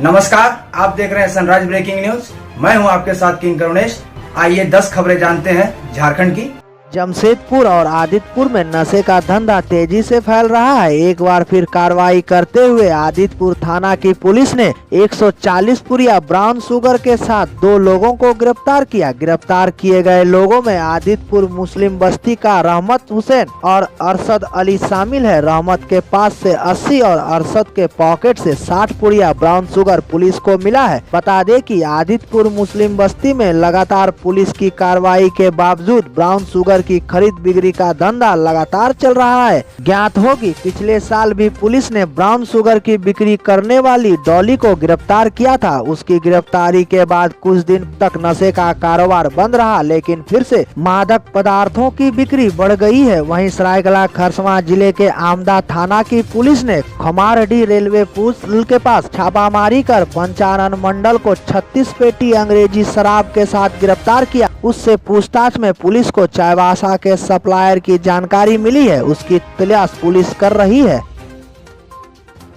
नमस्कार, आप देख रहे हैं सनराइज ब्रेकिंग न्यूज। मैं हूं आपके साथ किंग करुणेश। आइए 10 खबरें जानते हैं झारखंड की। जमशेदपुर और आदित्यपुर में नशे का धंधा तेजी से फैल रहा है। एक बार फिर कार्रवाई करते हुए आदित्यपुर थाना की पुलिस ने 140 पुड़िया ब्राउन शुगर के साथ 2 लोगों को गिरफ्तार किया। गिरफ्तार किए गए लोगों में आदित्यपुर मुस्लिम बस्ती का रहमत हुसैन और अरशद अली शामिल है। रहमत के पास से 80 और अरशद के पॉकेट से 60 पुड़िया ब्राउन शुगर पुलिस को मिला है। बता दें कि आदित्यपुर मुस्लिम बस्ती में लगातार पुलिस की कार्रवाई के बावजूद ब्राउन शुगर की खरीद बिक्री का धंधा लगातार चल रहा है। ज्ञात हो कि पिछले साल भी पुलिस ने ब्राउन शुगर की बिक्री करने वाली डॉली को गिरफ्तार किया था। उसकी गिरफ्तारी के बाद कुछ दिन तक नशे का कारोबार बंद रहा, लेकिन फिर से मादक पदार्थों की बिक्री बढ़ गई है। वहीं सरायकेला खरसावां जिले के आमदा थाना की पुलिस ने खमारडी रेलवे पुल के पास छापामारी कर पंचानन मंडल को 36 पेटी अंग्रेजी शराब के साथ गिरफ्तार किया। उससे पूछताछ में पुलिस को चाईबासा के सप्लायर की जानकारी मिली है। उसकी तलाश पुलिस कर रही है।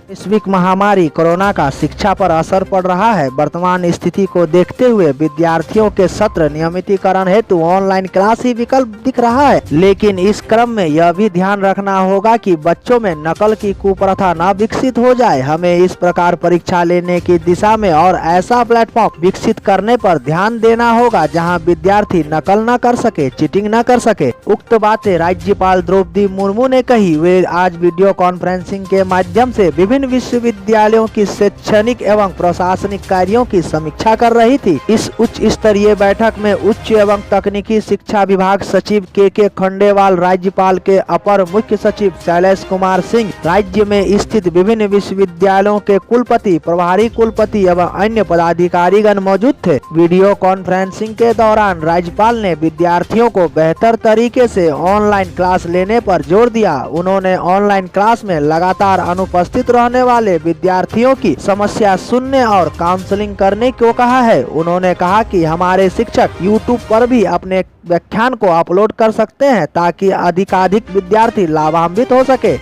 वैश्विक महामारी कोरोना का शिक्षा पर असर पड़ रहा है। वर्तमान स्थिति को देखते हुए विद्यार्थियों के सत्र नियमितीकरण हेतु ऑनलाइन क्लास ही विकल्प दिख रहा है, लेकिन इस क्रम में यह भी ध्यान रखना होगा कि बच्चों में नकल की कुप्रथा न विकसित हो जाए। हमें इस प्रकार परीक्षा लेने की दिशा में और ऐसा प्लेटफॉर्म विकसित करने पर ध्यान देना होगा जहाँ विद्यार्थी नकल न कर सके, चीटिंग न कर सके। उक्त बातें राज्यपाल द्रौपदी मुर्मू ने कही। वे आज वीडियो कॉन्फ्रेंसिंग के माध्यम से विभिन्न विश्वविद्यालयों की शैक्षणिक एवं प्रशासनिक कार्यों की समीक्षा कर रही थी। इस उच्च स्तरीय बैठक में उच्च एवं तकनीकी शिक्षा विभाग सचिव के खंडेवाल, राज्यपाल के अपर मुख्य सचिव शैलेश कुमार सिंह, राज्य में स्थित विभिन्न विश्वविद्यालयों के कुलपति, प्रभारी कुलपति एवं अन्य पदाधिकारीगण मौजूद थे। वीडियो कॉन्फ्रेंसिंग के दौरान राज्यपाल ने विद्यार्थियों को बेहतर तरीके से ऑनलाइन क्लास लेने पर जोर दिया। उन्होंने ऑनलाइन क्लास में लगातार अनुपस्थित रहने वाले विद्यार्थियों की समस्या सुनने और काउंसलिंग करने को कहा है। उन्होंने कहा कि हमारे शिक्षक YouTube पर भी अपने व्याख्यान को अपलोड कर सकते हैं ताकि अधिकाधिक विद्यार्थी लाभान्वित हो सके।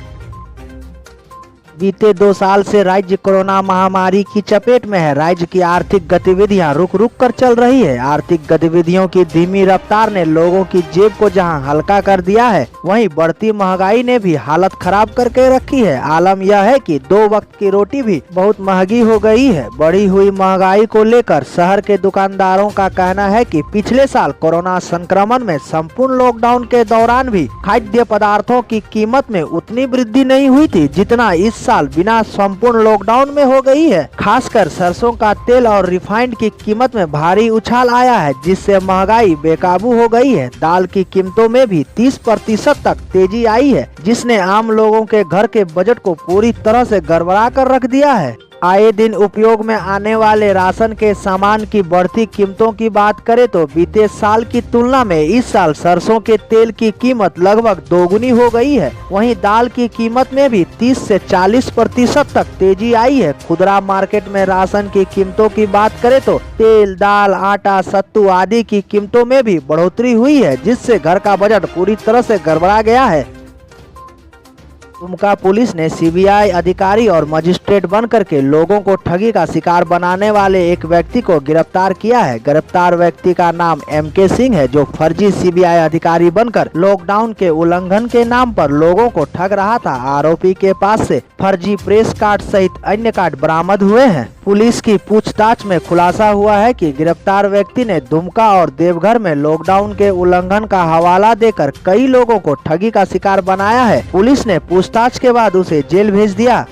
बीते 2 साल से राज्य कोरोना महामारी की चपेट में है। राज्य की आर्थिक गतिविधियां रुक रुक कर चल रही है। आर्थिक गतिविधियों की धीमी रफ्तार ने लोगों की जेब को जहां हल्का कर दिया है, वहीं बढ़ती महंगाई ने भी हालत खराब करके रखी है। आलम यह है कि 2 वक्त की रोटी भी बहुत महंगी हो गई है। बढ़ी हुई महंगाई को लेकर शहर के दुकानदारों का कहना है कि पिछले साल कोरोना संक्रमण में संपूर्ण लॉकडाउन के दौरान भी खाद्य पदार्थों की कीमत में उतनी वृद्धि नहीं हुई थी जितना इस साल बिना संपूर्ण लॉकडाउन में हो गई है। खासकर सरसों का तेल और रिफाइंड की कीमत में भारी उछाल आया है, जिससे महंगाई बेकाबू हो गई है। दाल की कीमतों में भी 30% तक तेजी आई है, जिसने आम लोगों के घर के बजट को पूरी तरह से गड़बड़ा कर रख दिया है। आए दिन उपयोग में आने वाले राशन के सामान की बढ़ती कीमतों की बात करें तो बीते साल की तुलना में इस साल सरसों के तेल की कीमत लगभग दोगुनी हो गई है। वहीं दाल की कीमत में भी 30 से 40% तक तेजी आई है। खुदरा मार्केट में राशन की कीमतों की बात करें तो तेल, दाल, आटा, सत्तू आदि की कीमतों में भी बढ़ोतरी हुई है, जिससे घर का बजट पूरी तरह से गड़बड़ा गया है। दुमका पुलिस ने सीबीआई अधिकारी और मजिस्ट्रेट बनकर के लोगों को ठगी का शिकार बनाने वाले एक व्यक्ति को गिरफ्तार किया है। गिरफ्तार व्यक्ति का नाम MK सिंह है, जो फर्जी सीबीआई अधिकारी बनकर लॉकडाउन के उल्लंघन के नाम पर लोगों को ठग रहा था। आरोपी के पास से फर्जी प्रेस कार्ड सहित अन्य कार्ड बरामद हुए हैं। पुलिस की पूछताछ में खुलासा हुआ है कि गिरफ्तार व्यक्ति ने दुमका और देवघर में लॉकडाउन के उल्लंघन का हवाला देकर कई लोगों को ठगी का शिकार बनाया है। पुलिस ने पूछताछ के बाद उसे जेल भेज दिया।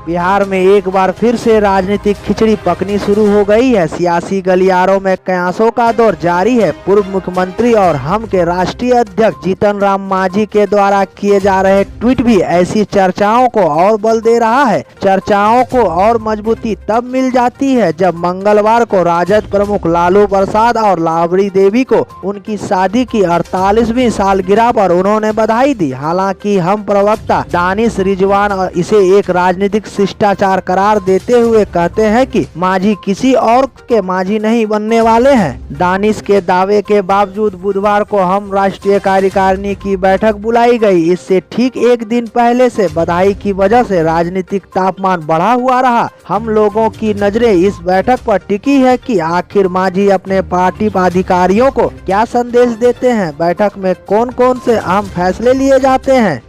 बिहार में एक बार फिर से राजनीतिक खिचड़ी पकनी शुरू हो गई है। सियासी गलियारों में कयासों का दौर जारी है। पूर्व मुख्यमंत्री और हम के राष्ट्रीय अध्यक्ष जीतन राम मांझी के द्वारा किए जा रहे ट्वीट भी ऐसी चर्चाओं को और बल दे रहा है। चर्चाओं को और मजबूती तब मिल जाती है जब मंगलवार को राजद प्रमुख लालू प्रसाद और राबड़ी देवी को उनकी शादी की 48वीं सालगिरह पर उन्होंने बधाई दी। हालांकि हम प्रवक्ता दानिश रिजवान इसे एक राजनीतिक शिष्टाचार करार देते हुए कहते हैं कि मांझी किसी और के मांझी नहीं बनने वाले हैं। दानिश के दावे के बावजूद बुधवार को हम राष्ट्रीय कार्यकारिणी की बैठक बुलाई गई। इससे ठीक एक दिन पहले से बधाई की वजह से राजनीतिक तापमान बढ़ा हुआ रहा। हम लोगों की नजरें इस बैठक पर टिकी है कि आखिर मांझी अपने पार्टी पदाधिकारियों को क्या संदेश देते हैं, बैठक में कौन कौन से अहम फैसले लिए जाते हैं।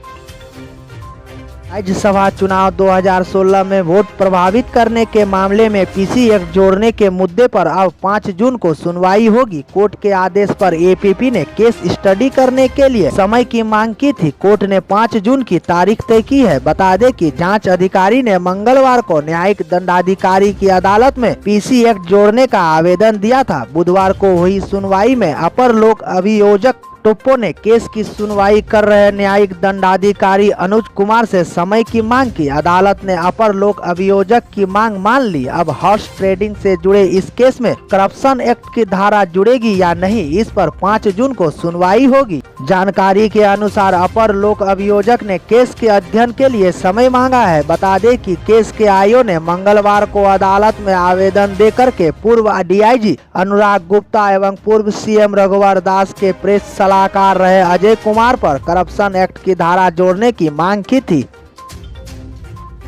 राज्यसभा चुनाव 2016 में वोट प्रभावित करने के मामले में पीसी एक्ट जोड़ने के मुद्दे पर अब 5 जून को सुनवाई होगी। कोर्ट के आदेश पर एपीपी ने केस स्टडी करने के लिए समय की मांग की थी। कोर्ट ने 5 जून की तारीख तय की है। बता दें कि जांच अधिकारी ने मंगलवार को न्यायिक दंडाधिकारी की अदालत में पीसी एक्ट जोड़ने का आवेदन दिया था। बुधवार को हुई सुनवाई में अपर लोक अभियोजक टोप्पो ने केस की सुनवाई कर रहे न्यायिक दंडाधिकारी अनुज कुमार से समय की मांग की। अदालत ने अपर लोक अभियोजक की मांग मान ली। अब हॉर्स ट्रेडिंग से जुड़े इस केस में करप्शन एक्ट की धारा जुड़ेगी या नहीं, इस पर 5 जून को सुनवाई होगी। जानकारी के अनुसार अपर लोक अभियोजक ने केस के अध्ययन के लिए समय मांगा है। बता दें कि केस के आईओ ने मंगलवार को अदालत में आवेदन देकर के पूर्व डीआईजी अनुराग गुप्ता एवं पूर्व सीएम रघुवर दास के प्रेस सलाहकार रहे अजय कुमार पर करप्शन एक्ट की धारा जोड़ने की मांग की थी।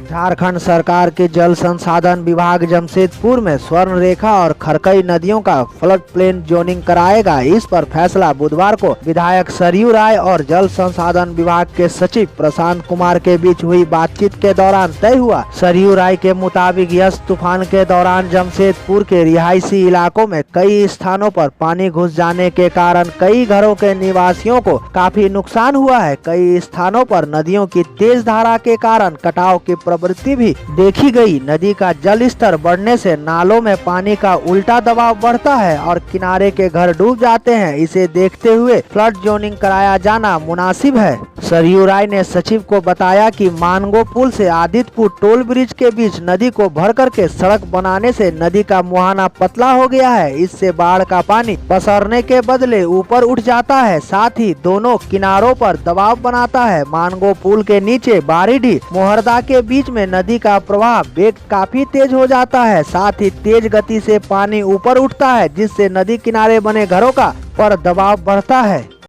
झारखंड सरकार के जल संसाधन विभाग जमशेदपुर में स्वर्ण रेखा और खरकई नदियों का फ्लड प्लेन जोनिंग कराएगा। इस पर फैसला बुधवार को विधायक सरयू राय और जल संसाधन विभाग के सचिव प्रशांत कुमार के बीच हुई बातचीत के दौरान तय हुआ। सरयू राय के मुताबिक यस तूफान के दौरान जमशेदपुर के रिहायशी इलाकों में कई स्थानों पर पानी घुस जाने के कारण कई घरों के निवासियों को काफी नुकसान हुआ है। कई स्थानों पर नदियों की तेज धारा के कारण कटाव की प्रवृत्ति भी देखी गई। नदी का जल स्तर बढ़ने से नालों में पानी का उल्टा दबाव बढ़ता है और किनारे के घर डूब जाते हैं। इसे देखते हुए फ्लड जोनिंग कराया जाना मुनासिब है। सरयू राय ने सचिव को बताया कि मानगो पुल से आदित्यपुर टोल ब्रिज के बीच नदी को भर करके सड़क बनाने से नदी का मुहाना पतला हो गया है। इससे बाढ़ का पानी पसरने के बदले ऊपर उठ जाता है, साथ ही दोनों किनारों पर दबाव बनाता है। मानगो पुल के नीचे बारीडीह मोहरदा के बीच में नदी का प्रवाह वेग काफी तेज हो जाता है, साथ ही तेज गति से पानी ऊपर उठता है, जिससे नदी किनारे बने घरों का पर दबाव बढ़ता है।